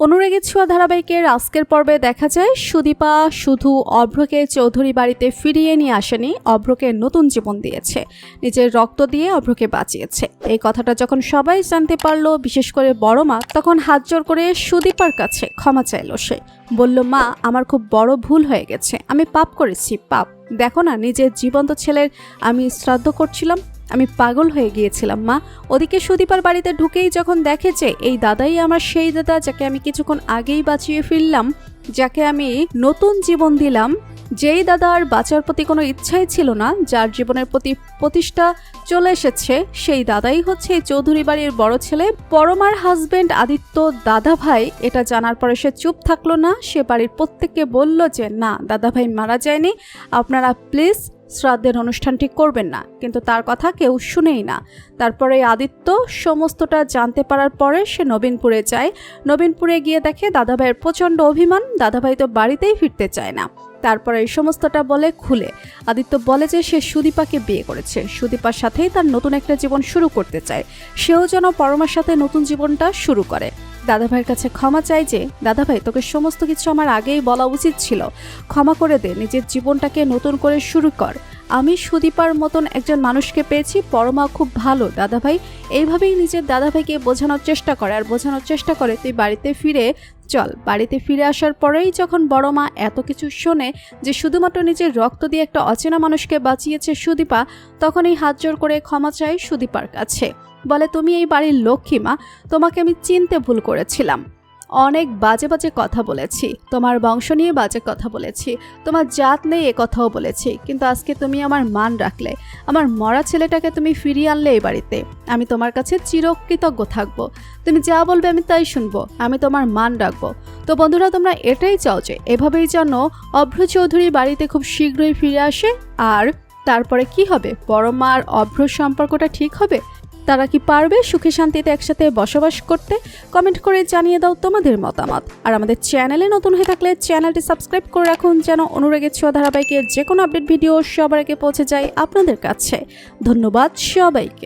অনুরাগী ছোঁয়া ধারাবাহিকের আজকের পর্বে দেখা যায় সুদীপা শুধু অভ্রকে চৌধুরী বাড়িতে ফিরিয়ে নিয়ে আসেনি, অভ্রকে নতুন জীবন দিয়েছে, নিজের রক্ত দিয়ে অভ্রকে বাঁচিয়েছে। এই কথাটা যখন সবাই জানতে পারলো, বিশেষ করে বড় মা, তখন হাত জোর করে সুদীপার কাছে ক্ষমা চাইলো। সে বলল, মা, আমার খুব বড় ভুল হয়ে গেছে, আমি পাপ করেছি, পাপ। দেখো না, নিজের জীবন্ত ছেলের আমি শ্রাদ্ধ করছিলাম, আমি পাগল হয়ে গিয়েছিলাম মা। ওদিকে সুদীপার বাড়িতে ঢুকেই যখন দেখেছে এই দাদাই আমার সেই দাদা যাকে আমি কিছুক্ষণ আগেই বাঁচিয়ে ফিরলাম, যাকে আমি নতুন জীবন দিলাম, যেই দাদার বাঁচার প্রতি কোনো ইচ্ছাই ছিল না, যার জীবনের প্রতি প্রতিষ্ঠা চলে এসেছে, সেই দাদাই হচ্ছে এই চৌধুরী বাড়ির বড় ছেলে, পরমার হাজবেন্ড আদিত্য দাদা ভাই। এটা জানার পরে সে চুপ থাকলো না, সে বাড়ির প্রত্যেককে বলল যে না, দাদা ভাই মারা যায়নি, আপনারা প্লিজ শ্রাদ্ধের অনুষ্ঠানটি করবেন না। কিন্তু তার কথা কেউ শুনেই না। তারপরে আদিত্য সমস্তটা জানতে পারার পরে সে নবীনপুরে যায়। নবীনপুরে গিয়ে দেখে দাদাভাইয়ের প্রচণ্ড অভিমান, দাদাভাই তো বাড়িতেই ফিরতে চায় না। তারপরে এই সমস্তটা বলে খুলে আদিত্য বলে যে সে সুদীপাকে বিয়ে করেছে, সুদীপার সাথেই তার নতুন একটা জীবন শুরু করতে চায়, সেও যেন পরমার সাথে নতুন জীবনটা শুরু করে। দাদাভাইয়ের কাছে ক্ষমা চাই যে দাদাভাই, তোকে সমস্ত কিছু আমার আগেই বলা উচিত ছিল, ক্ষমা করে দে, নিজের জীবনটাকে নতুন করে শুরু কর। আমি সুদীপার মতন একজন মানুষকে পেয়েছি, পরমা খুব ভালো দাদাভাই। এইভাবেই নিজের দাদাভাইকে বোঝানোর চেষ্টা করে, আর বোঝানোর চেষ্টা করে তুই বাড়িতে ফিরে চল। বাড়িতে ফিরে আসার পরেই যখন বড় মা এত কিছু শোনে যে শুধুমাত্র নিজের রক্ত দিয়ে একটা অচেনা মানুষকে বাঁচিয়েছে সুদীপা, তখনই হাত জোর করে ক্ষমা চায় সুদীপার কাছে। বলে, তুমি এই বাড়ির লক্ষ্মী মা, তোমাকে আমি চিনতে ভুল করেছিলাম, অনেক বাজে বাজে কথা বলেছি, তোমার বংশ নিয়ে বাজে কথা বলেছি, তোমার জাত নেই এ কথাও বলেছি, কিন্তু আজকে তুমি আমার মান রাখলে, আমার মরা ছেলেটাকে তুমি ফিরিয়ে আনলে এই বাড়িতে। আমি তোমার কাছে চিরকৃতজ্ঞ থাকবো, তুমি যা বলবে আমি তাই শুনবো, আমি তোমার মান রাখবো। তো বন্ধুরা, তোমরা এটাই চাও যে এভাবেই যেন অভ্র চৌধুরী বাড়িতে খুব শীঘ্রই ফিরে আসে। আর তারপরে কি হবে? পরমা আর অভ্র সম্পর্কটা ঠিক হবে? তারা কি পারবে সুখে শান্তিতে একসাথে বসবাস করতে? কমেন্ট করে জানিয়ে দাও তোমাদের মতামত। আর আমাদের চ্যানেলে নতুন হয়ে থাকলে চ্যানেলটি সাবস্ক্রাইব করে রাখুন, যেন অনুরাগী ছোঁয়া ধারাবাহিকের যে কোনো আপডেট ভিডিও সবার আগে পৌঁছে যায় আপনাদের কাছে। ধন্যবাদ সবাইকে।